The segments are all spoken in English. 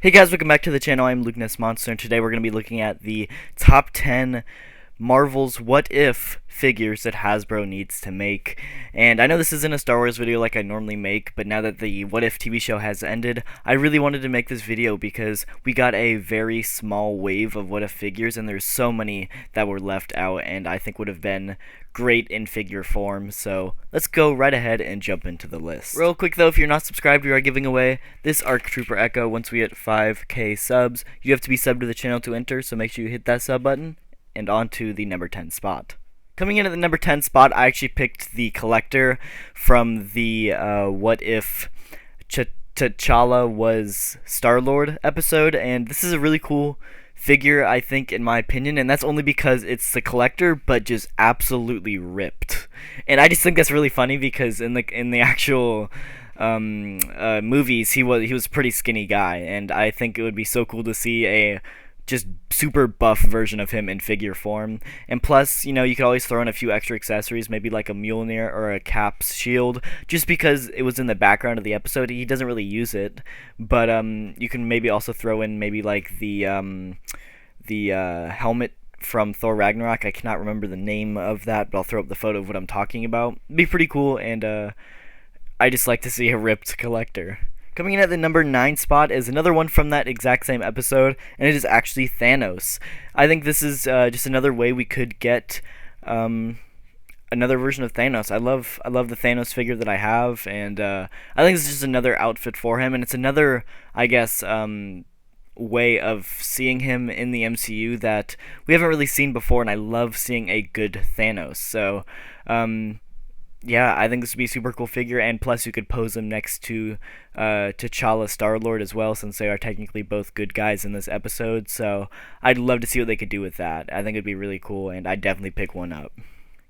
Hey guys, welcome back to the channel. I'm Luke Monster, and today we're going to be looking at the top 10 Marvel's What If figures that Hasbro needs to make. And I know this isn't a Star Wars video like I normally make, but now that the What If TV show has ended, I really wanted to make this video because we got a very small wave of What If figures, and there's so many that were left out and I think would have been great in figure form. So let's go right ahead and jump into the list. Real quick though, if you're not subscribed, we are giving away this ARC Trooper Echo once we hit 5k subs. You have to be subbed to the channel to enter, so make sure you hit that sub button. And on to the number 10 spot. Coming in at the number 10 spot, I actually picked the Collector from the What If T'Challa was Star-Lord episode, and this is a really cool figure, I think, in my opinion, and that's only because it's the Collector, but just absolutely ripped. And I just think that's really funny because in the actual movies, he was a pretty skinny guy, and I think it would be so cool to see a just super buff version of him in figure form. And plus, you know, you could always throw in a few extra accessories, maybe like a Mjolnir or a Cap's shield, just because it was in the background of the episode. He doesn't really use it, but you can maybe also throw in maybe like the helmet from Thor Ragnarok. I cannot remember the name of that, but I'll throw up the photo of what I'm talking about. It'd be pretty cool, and I just like to see a ripped Collector. Coming in at the number 9 spot is another one from that exact same episode, and it is actually Thanos. I think this is just another way we could get another version of Thanos. I love the Thanos figure that I have, and I think this is just another outfit for him, and it's another, I guess, way of seeing him in the MCU that we haven't really seen before, and I love seeing a good Thanos. So, yeah, I think this would be a super cool figure, and plus you could pose him next to T'Challa Star-Lord as well, since they are technically both good guys in this episode. So I'd love to see what they could do with that. I think it'd be really cool, and I'd definitely pick one up.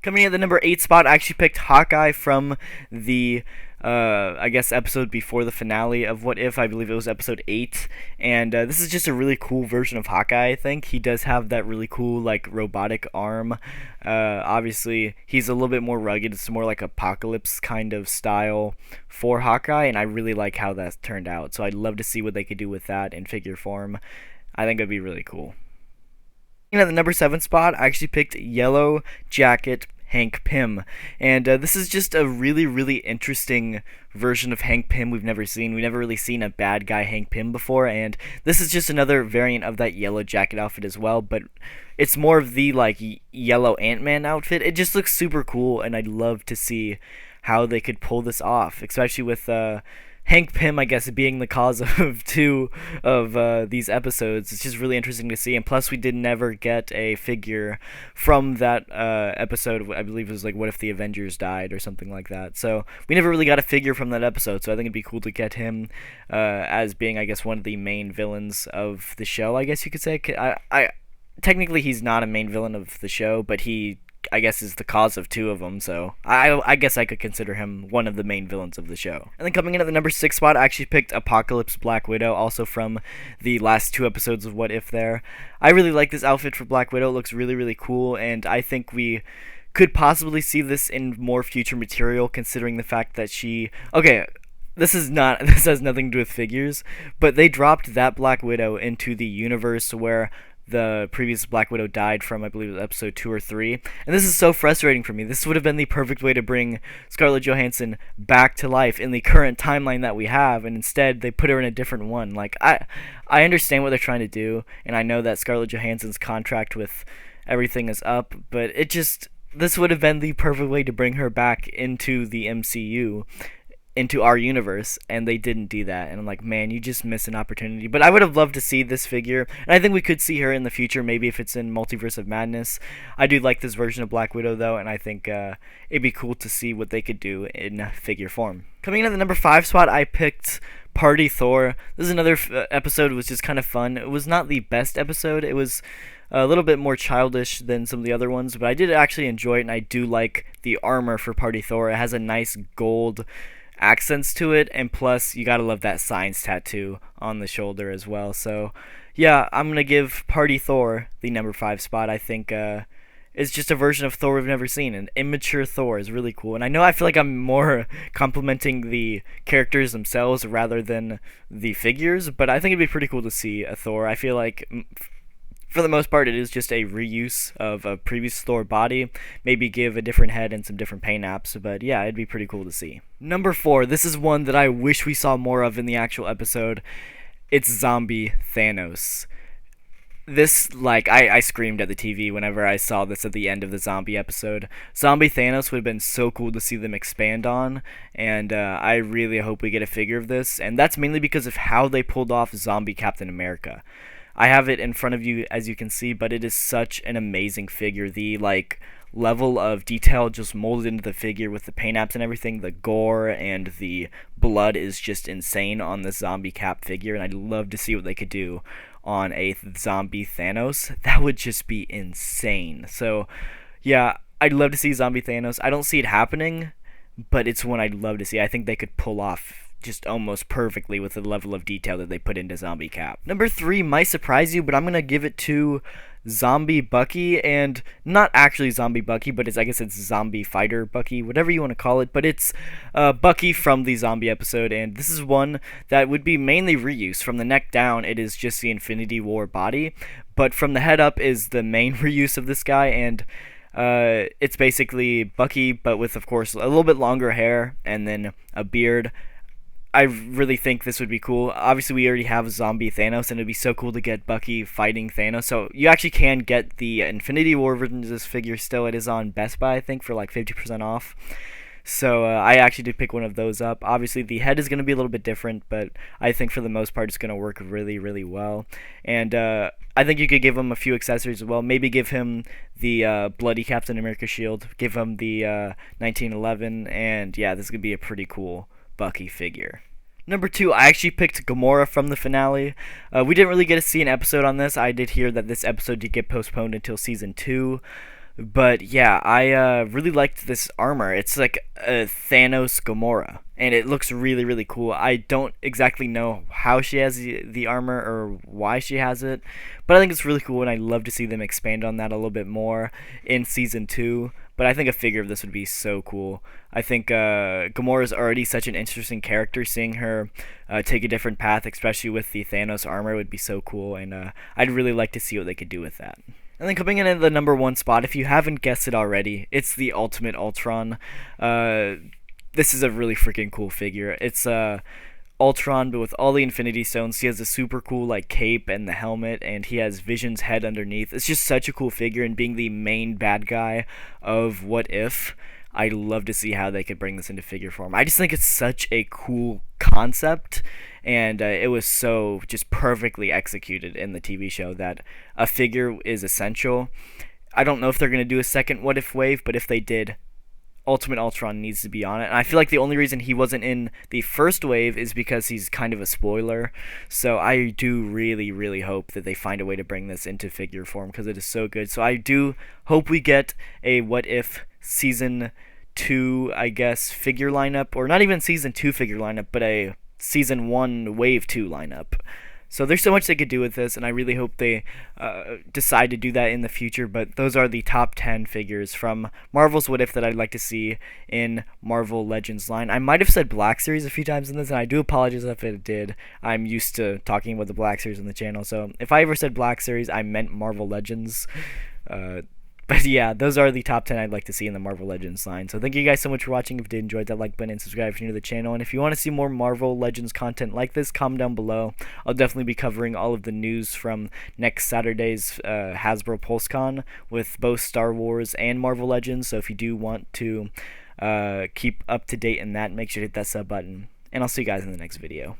Coming in at the number 8 spot, I actually picked Hawkeye from the I guess episode before the finale of What If. I believe it was episode 8, and this is just a really cool version of Hawkeye. I think he does have that really cool like robotic arm. Obviously he's a little bit more rugged. It's more like Apocalypse kind of style for Hawkeye, and I really like how that turned out. So I'd love to see what they could do with that in figure form. I think it'd be really cool. At the number 7 spot, I actually picked Yellow Jacket Hank Pym, and this is just a really interesting version of Hank Pym we've never seen. We've never really seen a bad guy Hank Pym before, and this is just another variant of that Yellow Jacket outfit as well, but it's more of the like yellow Ant-Man outfit. It just looks super cool, and I'd love to see how they could pull this off, especially with Hank Pym, I guess, being the cause of two of these episodes. It's just really interesting to see, and plus we did never get a figure from that episode. I believe it was like What If the Avengers Died or something like that. So we never really got a figure from that episode, so I think it'd be cool to get him as being, I guess, one of the main villains of the show, I guess you could say. I technically he's not a main villain of the show, but he, I guess, is the cause of 2 of them, so I guess I could consider him one of the main villains of the show. And then coming in at the number 6 spot, I actually picked Apocalypse Black Widow, also from the last 2 episodes of What If there. I really like this outfit for Black Widow. It looks really cool, and I think we could possibly see this in more future material, considering the fact that she... Okay, this has nothing to do with figures, but they dropped that Black Widow into the universe where the previous Black Widow died from, I believe it was episode 2 or 3, and this is so frustrating for me. This would have been the perfect way to bring Scarlett Johansson back to life in the current timeline that we have, and instead they put her in a different one. Like, I understand what they're trying to do, and I know that Scarlett Johansson's contract with everything is up, but this would have been the perfect way to bring her back into the MCU, into our universe, and they didn't do that, and I'm like, man, you just missed an opportunity. But I would have loved to see this figure, and I think we could see her in the future, maybe if it's in Multiverse of Madness. I do like this version of Black Widow though, and I think it'd be cool to see what they could do in figure form. Coming in at the number 5 spot, I picked Party Thor. This is another episode. It was just kind of fun. It was not the best episode. It was a little bit more childish than some of the other ones, but I did actually enjoy it, and I do like the armor for Party Thor. It has a nice gold accents to it, and plus you gotta love that science tattoo on the shoulder as well. So yeah, I'm gonna give Party Thor the number 5 spot. I think is just a version of Thor we've never seen. An immature Thor is really cool. And I feel like I'm more complimenting the characters themselves rather than the figures, but I think it'd be pretty cool to see a Thor. I feel like for the most part, it is just a reuse of a previous Thor body. Maybe give a different head and some different paint apps, but yeah, it'd be pretty cool to see. Number 4, this is one that I wish we saw more of in the actual episode. It's Zombie Thanos. This, like, I screamed at the TV whenever I saw this at the end of the zombie episode. Zombie Thanos would have been so cool to see them expand on, and I really hope we get a figure of this, and that's mainly because of how they pulled off Zombie Captain America. I have it in front of you, as you can see, but it is such an amazing figure. The, like, level of detail just molded into the figure with the paint apps and everything, the gore and the blood is just insane on this zombie Cap figure, and I'd love to see what they could do on a zombie Thanos. That would just be insane. So, yeah, I'd love to see zombie Thanos. I don't see it happening, but it's one I'd love to see. I think they could pull off just almost perfectly with the level of detail that they put into Zombie Cap. Number 3 might surprise you, but I'm going to give it to Zombie Bucky, and not actually Zombie Bucky, but I guess it's Zombie Fighter Bucky, whatever you want to call it, but it's Bucky from the zombie episode, and this is one that would be mainly reuse. From the neck down, it is just the Infinity War body, but from the head up is the main reuse of this guy, and it's basically Bucky, but with, of course, a little bit longer hair, and then a beard. I really think this would be cool. Obviously, we already have Zombie Thanos, and it'd be so cool to get Bucky fighting Thanos. So you actually can get the Infinity War version of this figure still. It is on Best Buy, I think, for like 50% off. So I actually did pick one of those up. Obviously, the head is going to be a little bit different, but I think for the most part, it's going to work really, really well. And I think you could give him a few accessories as well. Maybe give him the bloody Captain America shield. Give him the 1911, and yeah, this could be a pretty cool Bucky figure. Number 2, I actually picked Gamora from the finale. We didn't really get to see an episode on this. I did hear that this episode did get postponed until season 2. But yeah, I really liked this armor. It's like a Thanos Gamora, and it looks really, really cool. I don't exactly know how she has the armor or why she has it, but I think it's really cool, and I'd love to see them expand on that a little bit more in season 2. But I think a figure of this would be so cool. I think Gamora is already such an interesting character. Seeing her take a different path, especially with the Thanos armor, would be so cool, and I'd really like to see what they could do with that. And then coming in at the number 1 spot, if you haven't guessed it already, it's the Ultimate Ultron. This is a really freaking cool figure. It's Ultron, but with all the Infinity Stones. He has a super cool like cape and the helmet, and he has Vision's head underneath. It's just such a cool figure, and being the main bad guy of What If, I'd love to see how they could bring this into figure form. I just think it's such a cool concept, and it was so just perfectly executed in the TV show that a figure is essential. I don't know if they're going to do a second What If wave, but if they did, Ultimate Ultron needs to be on it. And I feel like the only reason he wasn't in the first wave is because he's kind of a spoiler. So I do really, really hope that they find a way to bring this into figure form, because it is so good. So I do hope we get a What If season 2, I guess, figure lineup, or not even season 2 figure lineup, but a season 1 wave 2 lineup. So there's so much they could do with this, and I really hope they decide to do that in the future. But those are the top 10 figures from Marvel's What If that I'd like to see in Marvel Legends line. I might have said Black Series a few times in this, and I do apologize if it did. I'm used to talking about the Black Series on the channel, so if I ever said Black Series, I meant Marvel Legends. But yeah, those are the top 10 I'd like to see in the Marvel Legends line. So thank you guys so much for watching. If you did enjoy, that like button and subscribe if you're new to the channel. And if you want to see more Marvel Legends content like this, comment down below. I'll definitely be covering all of the news from next Saturday's Hasbro PulseCon with both Star Wars and Marvel Legends. So if you do want to keep up to date in that, make sure to hit that sub button. And I'll see you guys in the next video.